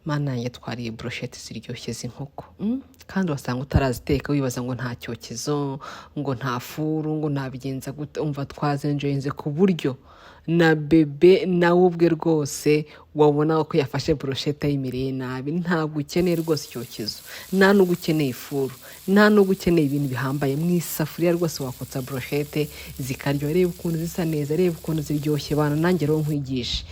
Mana yanjye twariye brochette ziryoshye z'inkoko kandi wasanga utaraziteka wibaza ngo nta cyokezo ngo nta furu ngo nabigenza gute. Umva twazenjoyinze ku buryo na bebe nawe ubwe rwose wabona ko yafashe brochette yimereye nabi. Ntabwo ukeneye rwose icyokezo, nta nubwo ukeneye ifuru, nta nubwo ukeneye ibintu bihambaye. Mu isafuriya rwose wakotsa brochette zikaryoha. Reba ukuntu zisa neza, reba ukuntu ziryoshye bana, nanjye rero nkwigishe.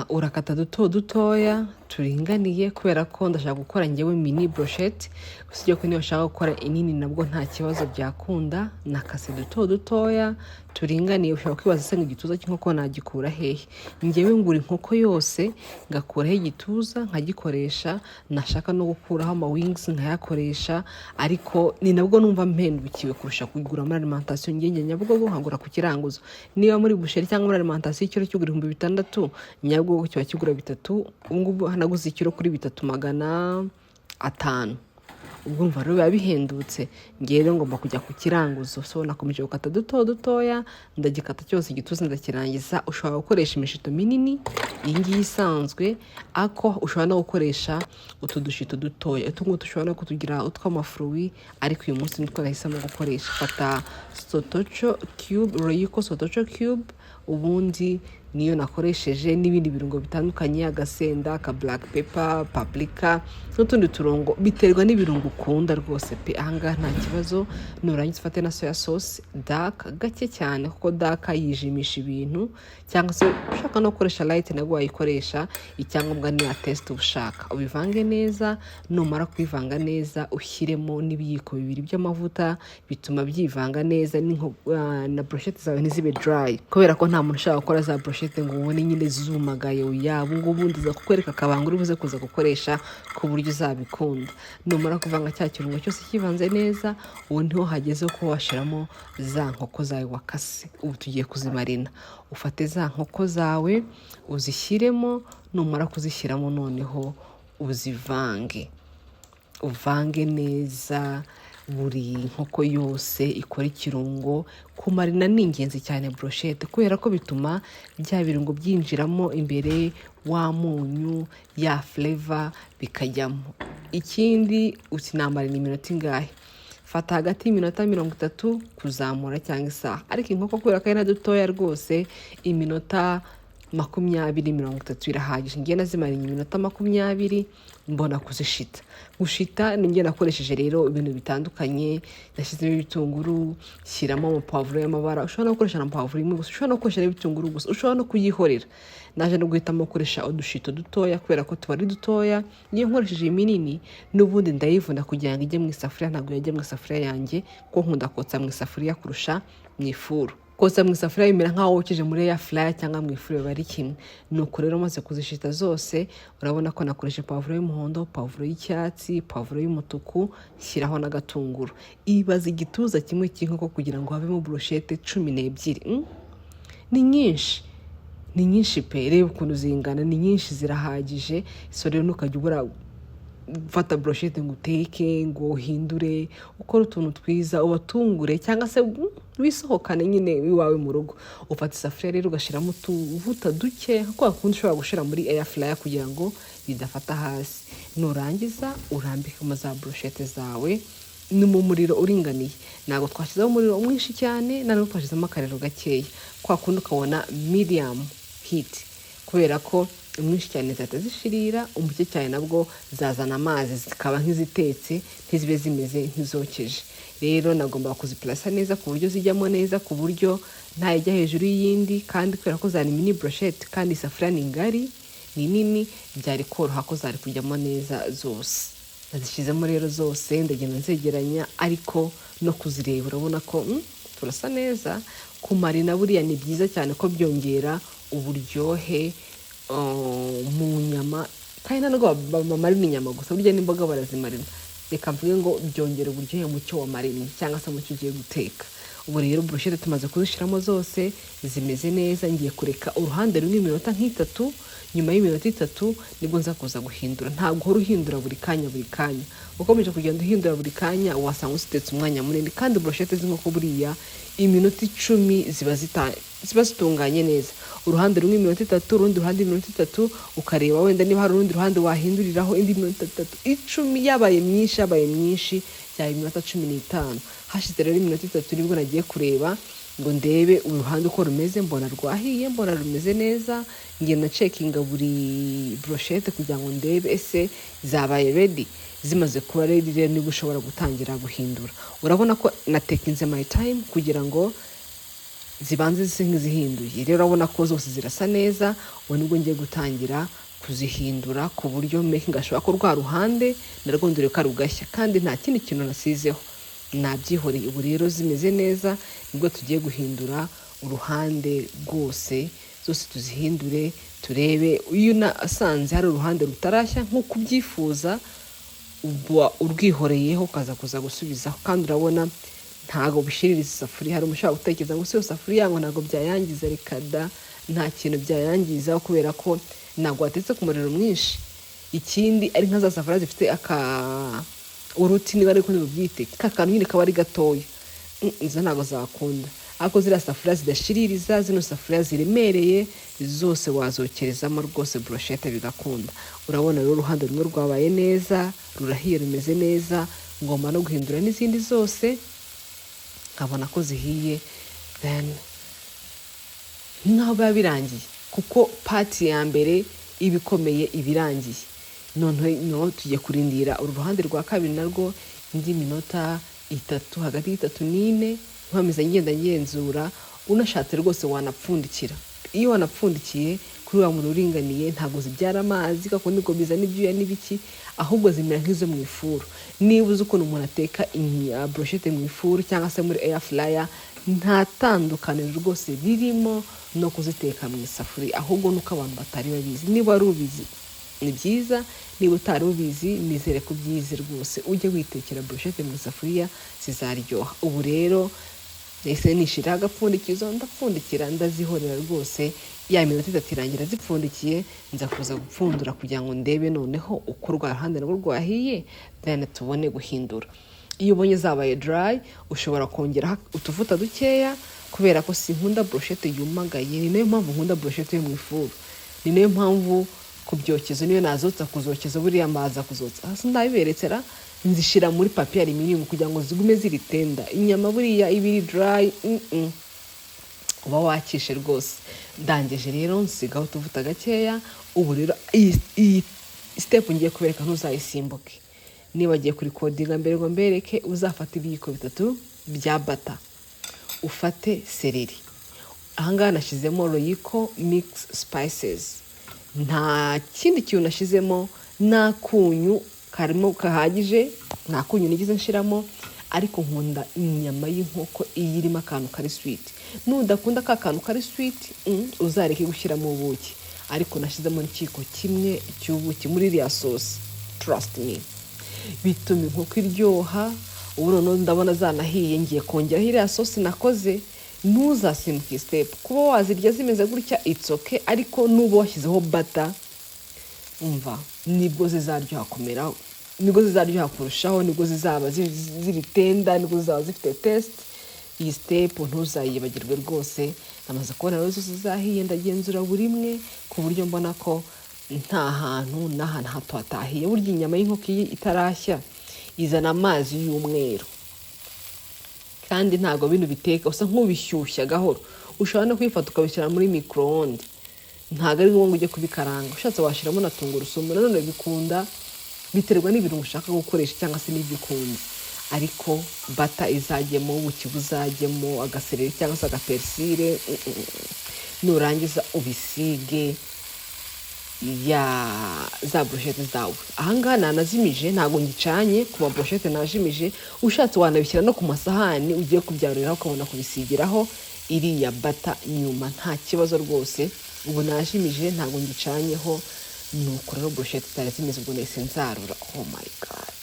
Urakata dutoya turinganiye kubera ko ndashaka gukora ngewe mini brochette. Usibye ko niyo ushaka gukora inini nabwo nta kibazo byakunda. Nakase dutoya turinganiye. Ushaka kwibaza se igituza cy'inkoko nagikura hehe? Ngewe ngura inkoko yose ngakuraho igituza nkagikoresha, nashaka no gukuraho ama wings nkayakoresha, ariko ni nabwo numva mpendukiwe kurusha kugura muri alimentation. Ngenge Nyabugogo nkagura ku kiranguzo. Niba muri busheri cyangwa muri alimentation ikiro cy'ugura 6,000, Nyabugogo kiba kigura 3. Ubungubu hanaguze ikiro kuri 3,500. Ubwo mva rero biba bihendutse. Ngiye rero ngomba kujya ku kiranguzo. So nakomeje gukata dutoya, ndagikata cyose igituza ndakirangiza. Ushobora gukoresha imishito minini iyi ngiyi isanzwe, ako ushobora no gukoresha utu dushito dutoya. Utu ngutu ushobora no kutugira utw'amafruwi, ariko uyu munsi nitwo nahisemo gukoresha. Fata sotocho cube, royiko sotocho cube, ubundi niyo nakoresheje n'ibindi birungo bitandukanye, agasenda, ka black pepper, paprika n'utundi turongo biterwa n'ibirungo ukunda rwose pe. Ahangaha nta kibazo. Nurangiza ufate na soya sauce dark gake cyane, kuko dark yijimisha ibintu, cyangwa se ushaka no gukoresha light nabwo wayikoresha. Icyangombwa ni test ushaka. Ubivange neza, numara kwivanga neza ushyiremo n'ibiyiko 2 by'amavuta, bituma byivanga neza na brochette zawe ntizibe dry, kubera ko nta muntu ushaka gukora za brochette ngo ubone nyine zumagaye. Uyabo ngo ubundi za kukwereka akabanga uri buze kuza gukoresha ku buryo uzabikunda. Numara kuvanga cya kirungo cyose kivanze neza, ubu niho hageze ko washiramo za nkoko zawe wakase. Ubu tugiye kuzimarina. Ufate za nkoko zawe uzishyiremo, numara kuzishyiramo noneho uzivange. Uvange neza buri nkoko yose ikora ikirungo. Kumarina ni ingenzi cyane brochette, kubera ko bituma bya birungo byinjiramo imbere, wa munyu, ya flavor bikajyamo. Ikindi usinamarina iminota ingahe? Fata hagati y'iminota 30 kuzamura cyangwa isaha. Ariko inkoko kubera ko ari na dutoya rwose, iminota 20-30 irahagije. Ngiye nazimaranye iminota 20 mbona kuzishita. Gushita ninjye nakoresheje rero ibintu bitandukanye. Nashyizemo ibitunguru, shyiramo amapavuro y'amabara. Ushobora no gukoresha na pavuro imwe gusa, ushobora no gukoresha ibitunguru gusa, ushobora no kuyihorera. Naje no guhitamo gukoresha udushito dutoya kubera ko tuba ari dutoya. Niyo nkoresheje iminini n'ubundi ndayivuna kugira ngo ijye mu isafuriya. Ntabwo yajya mu isafuriya yanjye, ko nkunda kotsa mu isafuriya kurusha mu ifuru. Kotsa mu isafuriya bimera nkaho wokeje muri air fryer cyangwa mu ifuru bari kimwe. Nuko rero maze kuzishita zose, urabona ko nakoresha pavuro y'umuhondo, pavuro y'icyatsi, pavuro y'umutuku, shyiraho n'agatunguru. Ibaza igituza kimwe cy'inkoko kugira ngo havemo brochette 12. Ni nyinshi. Ni nyinshi pe. Reba ukuntu zingana, ni nyinshi, zirahagije. So rero nukajya ubura fata brochette ngo uteke, ngo uhindure, ukora utuntu twiza, ubatungure, cyangwa se wisohokane nyine iwawe mu rugo. Ufata isafuriya rero ugashiramo utuvuta duke, kwa kundi ushobora gushira muri air fryer kugira ngo bidafata hasi. Nurangiza urambika za brochette zawe ni mu muriro uringaniye. Ntabwo twashyizeho umuriro mwinshi cyane, ntabwo twashizemo akariro gakeya, kwa kundi ukabona medium heat, kubera ko mwinshi cyane zahita zishirira, umuke cyane nabwo zazana amazi zikaba nk'izitetse, ntizibe zimeze nk'izokeje. Rero nagomba kuziplasa neza ku buryo zijyamo neza, ku buryo nta ijya hejuru y'iyindi, kandi kubera ko zari mini brochette kandi isafuriya ni ngari, ni nini, byari koroha ko zari kujyamo neza zose. Nazishyizemo rero zose, ndagenda nzegeranya, ariko no kuzireba urabona ko turasa neza. Kumarina buriya ni byiza cyane ko byongera uburyohe mu nyama, kandi ntabwo bamarina inyama gusa, burya n'imboga barazimarina. Reka mvuge ngo byongera uburyohe mu cyo wamarina cyangwa se mu cyo ugiye guteka. Ubu rero brochette tumaze kuzishiramo zose, zimeze neza. Ngiye kureka uruhande rumwe iminota nk'itatu. Nyuma y'iminota 3 nibwo nza kuza guhindura. Ntabwo uhora uhindura buri kanya. Ukomeje kugenda uhindura buri kanya, wasanga usitetse umwanya munini. Kandi brochette z'inkoko buriya iminota 10 ziba ziba zitunganye neza, uruhande rumwe iminota 3, urundi ruhande iminota 3, ukareba wenda niba hari urundi ruhande wahinduriraho indi minota 3, 10 yabaye myinshi byaba iminota 15. Hashize rero iminota 3 nibwo nagiye kureba ngo ndebe uruhande uko rumeze, mbona rwahiye, mbona rumeze neza, ngenda checkinga buri brochette kugira ngo ndebe ese zabaye ready. Zimaze kuba ready rero nibwo ushobora gutangira guhindura. Urabona ko natekinze my time kugira ngo zibanze zihinduye. Rero urabona ko zose zirasa neza, ubu nibwo ngiye gutangira kuzihindura ku buryo making ashobora ko rwa ruhande narwondere ko rugashya, kandi nta kindi kintu nasizeho, nabyihoreye. Ubu rero zimeze neza, nibwo tugiye guhindura uruhande rwose, zose tuzihindure turebe. Iyo asanze hari uruhande rutarashya nk'uko ubyifuza, uba urwihoreyeho ukaza kuza gusubizaho. Kandi urabona ntago bishiririza isafuriya. Hari umushaka gutekereza ngo se isafuriya ngo ntago byayangiza, reka da, nta kintu byayangiza kubera ko ntago watetse ku muriro mwinshi. Ikindi ari nka za safuriya zifite uruti, niba ariko nibubyite kakantu nyine kaba ari gatoya, izo ntago zakunda. Ariko ziriya safuriya zidashiririza, zino safuriya ziremereye, zose wazokerezamo rwose brochette bigakunda. Urabona rero uruhande rumwe rwabaye neza, rurahiye rumeze neza, ngomba no guhindura n'izindi zose nkabona ko zihiye, then nkaho biba birangiye, kuko pati ya mbere ibikomeye ibirangiye. Noneho tugiye kurindira uru ruhande rwa kabiri narwo indi minota 3, hagati y'3 n'4, nkomeza ngenda ngenzura. Unashatse rwose wanapfundikira. Iyo wanapfundikiye kuri wa muntu uringaniye, ntabwo zibyara amazi kako niko bizana ibyuya n'ibiki, ahubwo zimera nk'izo mu ifuru. Niba uzi ukuntu umuntu ateka brochette mu ifuru cyangwa se muri air fryer, nta tandukaniro rwose ririmo no kuziteka mu isafuriya, ahubwo nuko abantu batari babizi. Niba ari ubizi ni byiza, niba utari ubizi nizere ko byize rwose. Ujye witekera brochette mu isafuriya zizaryoha. Ubu rero ese nishira agapfundikizo, ndapfundikira, ndazihorera rwose. Ya minota 3 irangira zipfundikiye, nza kuza gupfundura kugira ngo ndebe noneho uko rwa ruhande narwo rwahiye, then tubone guhindura. Iyo ubonye zabaye dry, ushobora kongera utuvuta dukeya, kubera ko sinkunda brochette yumagaye. Ni nayo mpamvu nkunda brochette yo mu ifuru. Ni nayo mpamvu kubyokezo niyo nazotsa kuzokeza buriya maza kuzotsa. Hasi ndabiberetera, nzishira muri papier aluminium kugira ngo zigume ziri tenda. Inyama buriya ibiri dry, uba wakishe rwose. Ndangeje rero nsigaho tuvuta gakeya. Ubu rero iyi step ngiye kubereka ntuzayisimbuke. Niba agiye kuri codinga mbere ngo mbereke, uzafata ibiyiko 3 bya bata, ufate seleri. Ahangaha nashizemo royco mix spices, nta kindi kintu nashizemo, nakunyu karimo kahagije, nta kunyu nigize nshiramo. Ariko nkunda inyama y'inkoko iyirimo akantu kari sweet. Nudakunda ka kantu kari sweet, uzareke gushyiramo ubuki. Ariko nashizemo n'ikiko kimwe cy'ubuki muri iriya sauce, trust me, bituma inkoko iryoha. Ubu noneho ndabona zanahiye, ngiye kongeraho iriya sauce nakoze. Ntuzasimbuke step. Kuba wazirya zimeze gutya it's okay, ariko nuba washyizeho butter, umva nibwo zizaryoha kumeraho, nibwo zizaryoha kurushaho, nibwo zizaba ziri tenda, nibwo zizaba zifite taste. Iyi step ntuzayibagirwe rwose. Namaze kubona rero zose zahiye, ndagenzura buri imwe ku buryo mbona ko nta hantu n'ahantu hato hatahiye. Burya inyama y'inkoko itarashya izana amazi y'umweru, kandi ntago bintu biteka usa nk'ubishyushya gahoro. Ushobora no kwifata ukabishyira muri micro-onde, ntago ari ngombwa ujye kubikaranga. Ushatse washiramo na tungurusumu, nanone bikunda, biterwa n'ibintu ushaka gukoresha cyangwa se n'ibyo ukunze. Ariko bata izajyemo, ubuki buzajyemo, agasereri cyangwa se agapersile. Nurangiza ubisige za brochette zawe. Ahangaha nanazimije, ntago ngicanye ku ma brochette najimije. Ushatse wanabishyira no ku masahani ugiye kubyaruriraho, ukabona kubisigiraho iriya bata nyuma, nta kibazo rwose. Ubu najimije, ntago ngicanyeho. Nuko rero brochette zari zimeze, ubwo nahise nzarura. Oh my god,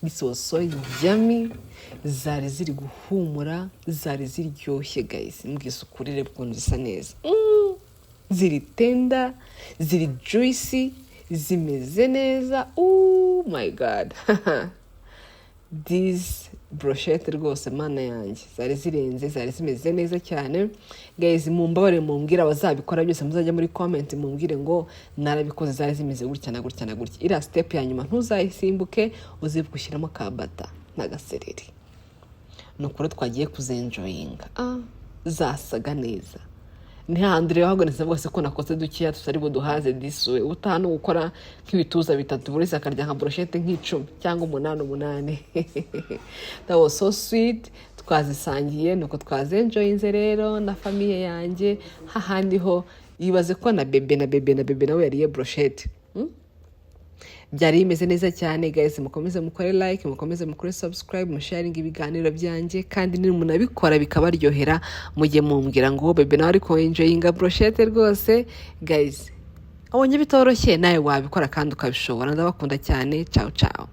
this was so yummy. Zari ziri guhumura, zari ziryoshye guys, mbwisukurire bw'ukuntu zisa neza. Ziri tenda, ziri juicy, zimeze neza. Oh my god. This brochette rwose mana yanjye zari zirenze, zari zimeze neza cyane. Guys, mumbabare mumbwira abazabikora byose, muzajya muri comment mumbwire ngo narabikoze, zari zimeze gutya na gutya na gutya. Ira step ya nyuma ntuzayisimbuke, uzibuke gushyiramo kabata n'agasereri. Nukuri twagiye kuzenjoyinga, zasaga neza. Ni handi rero hagonetse bwose ko nakoze dukiya tutari buduhaze diswe. Utaha no gukora nk'ibituza 3 buri se akarya nka brochette nk'icumi cyangwa 8. That was so sweet. Twazisangiye nuko twazenjoyinze rero na famille yanjye. Hahandi ho yibaze ko na bebe nawe yariye brochette. Byari bimeze neza cyane. Guys, mukomeze mukore like, mukomeze mukore subscribe, musharing ibiganiro byanjye, kandi ni munabikora bikabaryohera mujye mumbwira ngo bebe nawe ariko enjoyinga brochette rwose. Guys, abonye bitoroshye nawe wabikora kandi ukabishobora. Ndabakunda cyane. Ciao ciao.